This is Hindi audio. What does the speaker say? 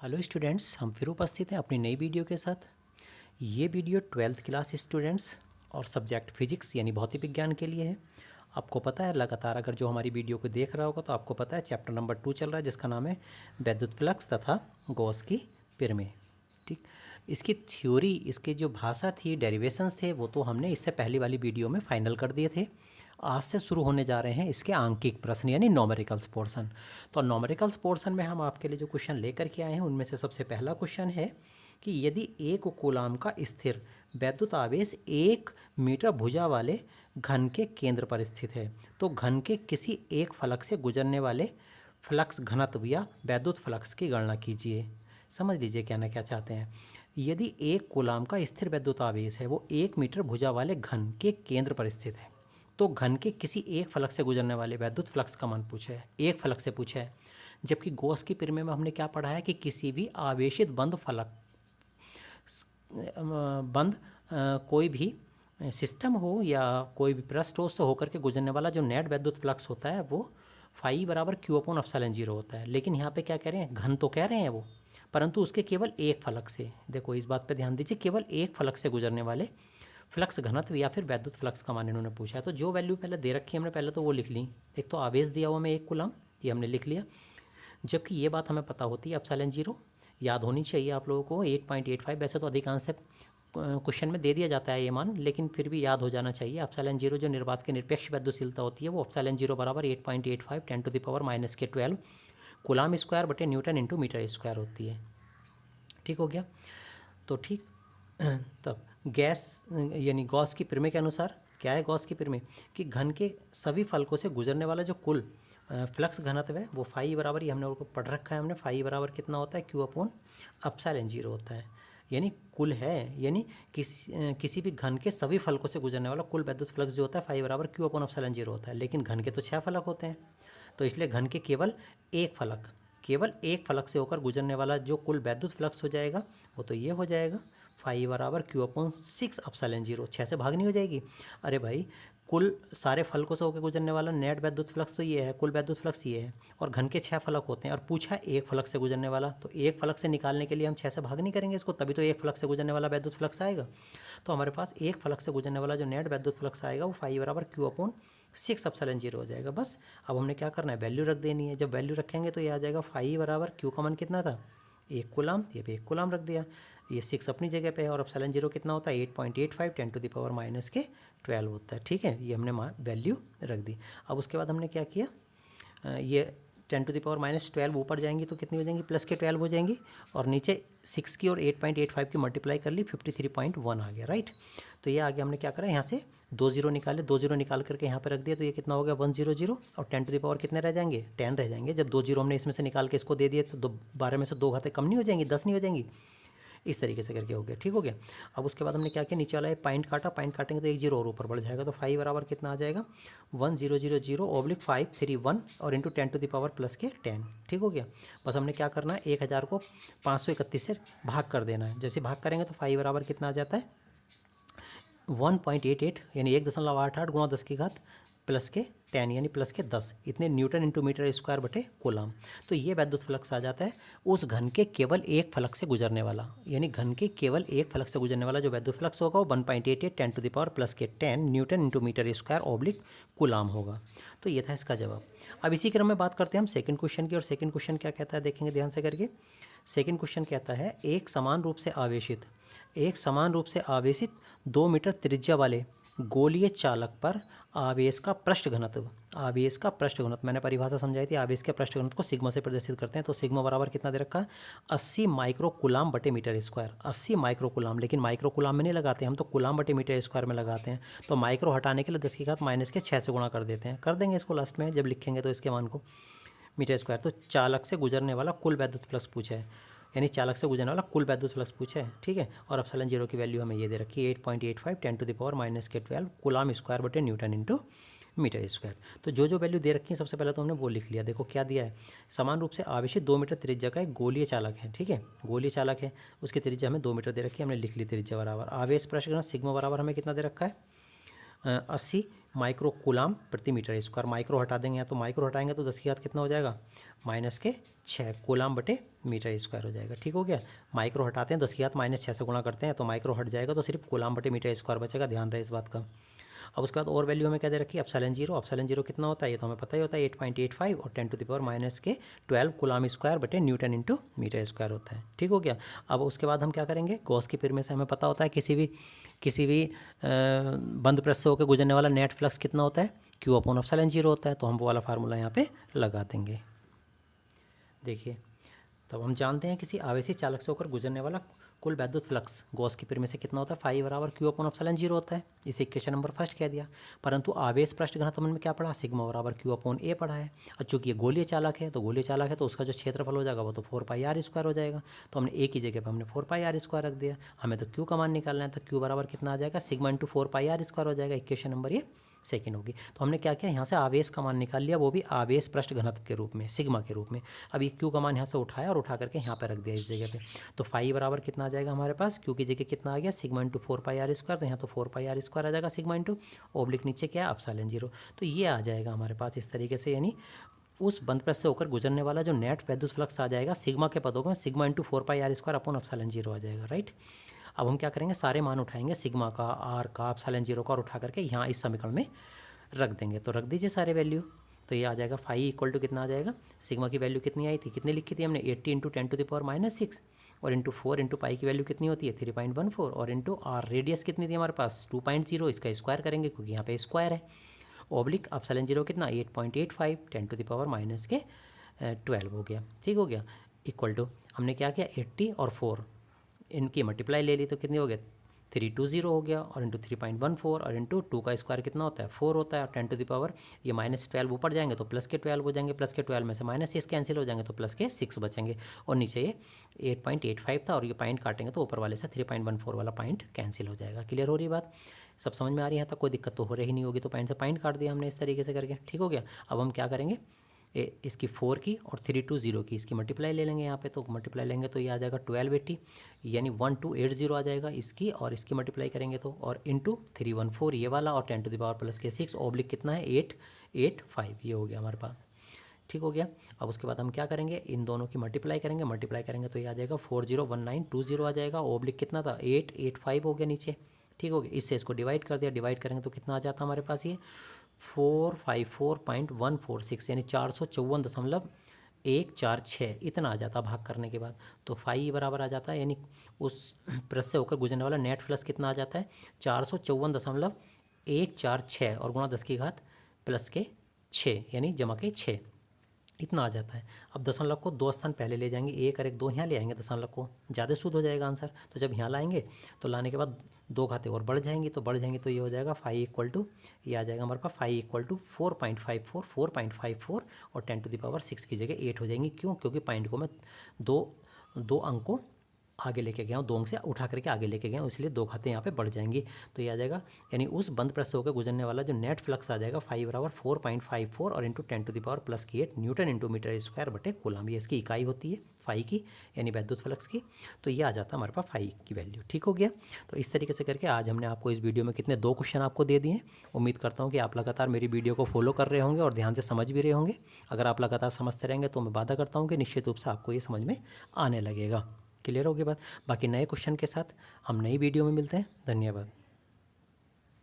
हेलो स्टूडेंट्स, हम फिर उपस्थित हैं अपनी नई वीडियो के साथ। ये वीडियो 12th क्लास स्टूडेंट्स और सब्जेक्ट फिजिक्स यानी भौतिक विज्ञान के लिए है। आपको पता है, लगातार अगर जो हमारी वीडियो को देख रहा होगा तो आपको पता है चैप्टर नंबर 2 चल रहा है जिसका नाम है वैद्युत फ्लक्स तथा गॉस की प्रमेय। ठीक, इसकी थ्योरी, इसके जो भाषा थी, डेरिवेशंस थे, वो तो हमने इससे पहली वाली वीडियो में फाइनल कर दिए थे। आज से शुरू होने जा रहे हैं इसके आंकिक प्रश्न यानी नॉमेरिकल्स पोर्शन। तो नॉमेरिकल्स पोर्शन में हम आपके लिए जो क्वेश्चन लेकर के आए हैं उनमें से सबसे पहला क्वेश्चन है कि यदि एक कूलाम का स्थिर वैद्युत आवेश 1 मीटर भुजा वाले घन के केंद्र पर स्थित है तो घन के किसी एक फलक से गुजरने वाले फ्लक्स घनत्व या वैद्युत फ्लक्स की गणना कीजिए। समझ लीजिए क्या ना क्या चाहते हैं। यदि एक कूलाम का स्थिर वैद्युत आवेश है वो 1 मीटर भुजा वाले घन के केंद्र पर स्थित है तो घन के किसी एक फलक से गुजरने वाले वैद्युत फ्लक्स का मान पूछा है, एक फलक से पूछा है। जबकि गॉस की प्रमेय में हमने क्या पढ़ा है कि किसी भी आवेशित बंद फलक बंद कोई भी सिस्टम हो या कोई भी पृष्ठ हो, उससे होकर के गुजरने वाला जो नेट वैद्युत फ्लक्स होता है वो फाई बराबर क्यू अपॉन एप्सिलॉन जीरो होता है। लेकिन यहाँ पे क्या कह रहे हैं, घन तो कह रहे हैं वो, परंतु उसके केवल एक फलक से, देखो इस बात पे ध्यान दीजिए, केवल एक फलक से गुजरने वाले फ्लक्स घनत्व या फिर वैद्युत फ्लक्स का मान इन्होंने पूछा है। तो जो वैल्यू पहले दे रखी है हमने पहले तो वो लिख ली। एक तो आवेश दिया हुआ हमें 1 कूलम, ये हमने लिख लिया। जबकि ये बात हमें पता होती है एप्सिलॉन जीरो, याद होनी चाहिए आप लोगों को 8.85। वैसे तो अधिकांश से क्वेश्चन में दे दिया जाता है ये मान, लेकिन फिर भी याद हो जाना चाहिए। एप्सिलॉन जीरो जो निर्वात की निरपेक्ष वैद्युशीलता होती है वो एप्सिलॉन जीरो बराबर 8.85 10⁻⁻12 कूलम स्क्वायर बटे न्यूटन इंटू मीटर स्क्वायर होती है। ठीक हो गया। तो ठीक, तब गैस यानी गॉस की प्रमेय के अनुसार क्या है गॉस की प्रमेय कि घन के सभी फलकों से गुजरने वाला जो कुल फ्लक्स घनत्व है वो फाई बराबर, ये हमने उसको पढ़ रखा है, हमने फाई बराबर कितना होता है, क्यू अपॉन एप्सिलॉन जीरो होता है। यानी कुल है, यानी किसी भी घन के सभी फलकों से गुजरने वाला कुल वैद्युत फ्लक्स जो होता है फाई बराबर क्यू अपॉन एप्सिलॉन जीरो होता है। लेकिन घन के तो 6 फलक होते हैं, तो इसलिए घन के केवल एक फलक से होकर गुजरने वाला जो कुल वैद्युत फ्लक्स हो जाएगा वो तो ये हो जाएगा फाई बराबर क्यू अपॉन 6 एप्सिलॉन जीरो। 6 से भाग नहीं हो जाएगी। अरे भाई, कुल सारे फलकों से होकर गुजरने वाला नेट वैद्युत फ्लक्स तो ये है, कुल वैद्युत फ्लक्स ये है, और घन के 6 फलक होते हैं और पूछा एक फलक से गुजरने वाला, तो एक फलक से निकालने के लिए हम 6 से भाग नहीं करेंगे इसको, तभी तो एक फलक से गुजरने वाला वैद्युत फ्लक्स आएगा। तो हमारे पास एक फलक से गुजरने वाला जो नेट वैद्युत फ्लक्स आएगा वो फाई बराबर क्यू अपॉन 6 एप्सिलॉन जीरो हो जाएगा। बस अब हमने क्या करना है, वैल्यू रख देनी है। जब वैल्यू रखेंगे तो ये आ जाएगा फाई बराबर क्यू का मान कितना था, 1 कूलम, ये भी 1 कूलम रख दिया। ये 6 अपनी जगह पे है और एप्सिलॉन जीरो कितना होता है, 8.85 10⁻⁻12 होता है। ठीक है, ये हमने वैल्यू रख दी। अब उसके बाद हमने क्या किया, ये 10⁻⁻12 ऊपर जाएंगी तो कितनी हो जाएंगी, प्लस के 12 हो जाएंगी, और नीचे 6 की और 8.85 की मल्टीप्लाई कर ली, 53.1 आ गया। राइट, तो ये आगे हमने क्या करा, यहाँ से 2 जीरो निकाले, 2 जीरो निकाल करके यहाँ पे रख दिया, तो ये कितना हो गया 100, और 10⁻, कितने रह जाएंगे, 10 रह जाएंगे। जब 2 जीरो हमने इसमें से निकाल के इसको दे दिए तो 12 में से 2 घातें कम नहीं हो जाएंगी, 10 नहीं हो जाएंगी, इस तरीके से करके हो गया। ठीक हो गया। अब उसके बाद हमने क्या किया, नीचे वाला है पॉइंट काटा, पॉइंट काटेंगे तो 1 जीरो और ऊपर बढ़ जाएगा, तो फाई बराबर कितना आ जाएगा 1000/531 और इंटू 10⁻+ के 10। ठीक हो गया। बस हमने क्या करना है, 1000 को 531 से भाग कर देना है। जैसे भाग करेंगे तो फाई बराबर कितना आ जाता है 1.88 यानी 1.88 गुणा 10 की घात प्लस के 10 यानी प्लस के 10, इतने न्यूटन इंटू मीटर स्क्वायर बटे कूलम। तो ये वैद्युत फ्लक्स आ जाता है उस घन के केवल एक फलक से गुजरने वाला, यानी घन के केवल एक फलक से गुजरने वाला जो वैद्युत फ्लक्स होगा वो 1.88 10⁻+ newton into metre square oblique coulomb होगा। तो ये था इसका जवाब। अब इसी क्रम में बात करते हैं हम सेकंड क्वेश्चन की, और सेकंड क्वेश्चन क्या कहता है देखेंगे ध्यान से करके। सेकंड क्वेश्चन कहता है एक समान रूप से आवेशित 2 मीटर त्रिज्या वाले गोलीय चालक पर आवेश का पृष्ठ घनत्व, मैंने परिभाषा समझाई थी, आवेश के पृष्ठ घनत्व को सिग्मा से प्रदर्शित करते हैं। तो सिग्मा बराबर कितना दे रखा है 80 माइक्रो कूलम बटे मीटर स्क्वायर, 80 माइक्रो कूलम, लेकिन माइक्रो कूलम में नहीं लगाते हम तो कूलम बटे मीटर स्क्वायर में लगाते हैं। तो माइक्रो हटाने के लिए 10 की घात -6 से गुणा कर देते हैं, कर देंगे इसको लास्ट में जब लिखेंगे तो इसके मान को मीटर स्क्वायर। तो चालक से गुजरने वाला कुल वैद्युत फ्लक्स पूछा है, यानी चालक से गुजरने वाला कुल वैद्युत फ्लक्स पूछा है। ठीक है, और एप्सिलॉन जीरो की वैल्यू हमें ये दे रखी है 8.85 10⁻⁻12 कूलम स्क्वायर बटे न्यूटन इंटू मीटर स्क्वायर। तो जो वैल्यू दे रखी है सबसे पहले तो हमने वो लिख लिया। देखो क्या दिया है, समान रूप से आवेशित 2 मीटर त्रिज्या का एक गोलीय चालक है। ठीक है, गोलीय चालक है, उसकी त्रिज्या हमें 2 मीटर दे रखी है, हमने लिख ली त्रिज्या बराबर आवेश पृष्ठ घनत्व सिग्मा बराबर हमें कितना दे रखा है 80 माइक्रो कूलाम प्रति मीटर स्क्वायर। माइक्रो हटा देंगे या तो माइक्रो हटाएंगे तो 10 की घात कितना हो जाएगा -6 कूलाम बटे मीटर स्क्वायर हो जाएगा। ठीक हो गया। माइक्रो हटाते हैं 10 की घात -6 से गुणा करते हैं तो माइक्रो हट जाएगा तो सिर्फ कूलाम बटे मीटर स्क्वायर बचेगा, ध्यान रहे इस बात का। अब उसके बाद और वैल्यू हमें क्या दे रखी है, एप्सिलॉन जीरो कितना होता है ये तो हमें पता ही होता है 8.85 और 10⁻⁻12 कूलाम स्क्वायर बटे न्यूटन इंटू मीटर स्क्वायर होता है। ठीक हो गया। अब उसके बाद हम क्या करेंगे, गॉस की पिर में से हमें पता होता है किसी भी बंद प्रेस से होकर गुजरने वाला नेट फ्लक्स कितना होता है, Q अपॉन एप्सिलॉन जीरो होता है। तो हम वो वाला फार्मूला यहाँ पे लगा देंगे। देखिए तब हम जानते हैं किसी आवेशी चालक से होकर गुजरने वाला कुल वैद्युत फ्लक्स गॉस की पिर में से कितना होता है, फाई बराबर Q अपॉन एप्सिलॉन जीरो होता है। इसे इक्वेशन नंबर फर्स्ट कह दिया। परंतु आवेश पृष्ठ घनत्व में क्या पढ़ा, सिग्मा बराबर Q अपॉन ए पढ़ा है। और चूंकि ये गोलीय चालक है तो उसका जो क्षेत्रफल हो जाएगा वो तो 4πr स्क्वायर हो जाएगा। तो हमने ए की जगह पर हमने 4πr स्क्वायर रख दिया। हमें तो Q का मान निकालना है तो Q बराबर कितना आ जाएगा, सिग्मा इंटू 4πr स्क्वायर हो जाएगा। इक्वेशन नंबर ये सेकेंड होगी। तो हमने क्या किया, यहाँ से आवेश का मान निकाल लिया, वो भी आवेश पृष्ठ घनत्व के रूप में, सिग्मा के रूप में। अब ये Q का मान यहाँ से उठाया और उठा करके यहाँ पे रख दिया इस जगह पे। तो फाई बराबर कितना आ जाएगा हमारे पास, Q की जगह कितना आ गया, सिग्मा इंटू 4πr स्क्वायर। तो यहाँ तो 4πr स्क्वायर आ जाएगा, सिग्मा इंटू ओब्लिक नीचे क्या है एप्सिलॉन जीरो। तो ये आ जाएगा हमारे पास इस तरीके से, यानी उस बंद प्रेस से होकर गुजरने वाला जो नेट वैद्युत फ्लक्स आ जाएगा सिग्मा के पदों में, sigma into 4πr square upon epsilon zero आ जाएगा, राइट। अब हम क्या करेंगे, सारे मान उठाएंगे, सिग्मा का, आर का, एप्सिलॉन जीरो का, और उठा करके यहाँ इस समीकरण में रख देंगे। तो रख दीजिए सारे वैल्यू। तो ये आ जाएगा फाई इक्वल टू कितना आ जाएगा, सिग्मा की वैल्यू कितनी आई थी, कितनी लिखी थी हमने 80 इंटू 10⁻⁻6 और इंटू 4 इंटू पाई की वैल्यू कितनी होती है 3.14 और इंटू आर रेडियस कितनी थी हमारे पास 2.0, इसका स्क्वायर करेंगे क्योंकि यहाँ पे स्क्वायर है। ओब्लिक एप्सिलॉन जीरो कितना 8.85 10⁻⁻12 हो गया। ठीक हो गया। इक्वल टू हमने क्या किया 80 और 4 इनकी मल्टीप्लाई ले ली तो कितनी हो गया 320 हो गया और इंटू 3.14 और इंटू 2 का स्क्वायर कितना होता है 4 होता है। 10⁻, ये -12 ऊपर जाएंगे तो प्लस के 12 हो जाएंगे, प्लस के 12 में से -6 कैंसिल हो जाएंगे तो प्लस के 6 बचेंगे और नीचे ये 8.85 था और ये पॉइंट काटेंगे तो ऊपर वाले से 3.14 वाला पॉइंट कैंसिल हो जाएगा। क्लियर हो रही बात, सब समझ में आ रही है, तक कोई दिक्कत तो हो रही नहीं होगी। तो पॉइंट से पॉइंट काट दिया हमने इस तरीके से करके। ठीक हो गया। अब हम क्या करेंगे, इसकी 4 की और 320 की इसकी मल्टीप्लाई ले लेंगे यहाँ पे। तो मल्टीप्लाई लेंगे तो ये आ जाएगा 1280 यानी 1280 आ जाएगा इसकी, और इसकी मल्टीप्लाई करेंगे तो, और इंटू 314 ये वाला और 10⁻+6 ओब्लिक कितना है 885 ये हो गया हमारे पास। ठीक हो गया। अब उसके बाद हम क्या करेंगे, इन दोनों की मल्टीप्लाई करेंगे तो ये आ जाएगा 401920 आ जाएगा। ओब्लिक कितना था 885 हो गया नीचे। ठीक हो गया। इससे इसको डिवाइड कर दिया, डिवाइड करेंगे तो कितना आ जाता हमारे पास ये 454.146 यानी 454.146 इतना आ जाता भाग करने के बाद। तो फाई बराबर आ जाता है, यानी उस प्रेस से होकर गुजरने वाला नेट फ्लक्स कितना आ जाता है 454.146 और गुणा 10 की घात प्लस के 6 यानी जमा के 6 इतना आ जाता है। अब दशमलव को 2 स्थान पहले ले जाएंगे, 1 और 1 2 यहाँ ले आएंगे, दशमलव को ज़्यादा शुद्ध हो जाएगा आंसर। तो जब यहाँ लाएंगे तो लाने के बाद 2 घाते और बढ़ जाएंगी तो ये हो जाएगा फाई इक्वल टू, ये आ जाएगा हमारे पास फाई इक्वल टू 4.54 और 10⁻6 की जगह 8 हो जाएंगी। क्यों, क्योंकि पॉइंट को मैं दो अंक को आगे लेके गया हूँ, 2 अंक से उठा करके आगे लेके गया हूँ, इसलिए 2 घातें यहाँ पे बढ़ जाएंगी। तो ये आ जाएगा, यानी उस बंद प्रेस से होकर गुजरने वाला जो नेट फ्लक्स आ जाएगा फाई बराबर 4.54 और into 10⁻+8 newton into metre square बटे कूलम। ये इसकी इकाई होती है फाई की, यानी वैद्युत फ्लक्स की। तो ये आ जाता है हमारे पास फाई की वैल्यू। ठीक हो गया। तो इस तरीके से करके आज हमने आपको इस वीडियो में कितने 2 क्वेश्चन आपको दे दिए। उम्मीद करता हूँ कि आप लगातार मेरी वीडियो को फॉलो कर रहे होंगे और ध्यान से समझ भी रहे होंगे। अगर आप लगातार समझते रहेंगे तो मैं वादा करता हूँ कि निश्चित रूप से आपको ये समझ में आने लगेगा। क्लियर होगी बात। बाकी नए क्वेश्चन के साथ हम नई वीडियो में मिलते हैं। धन्यवाद।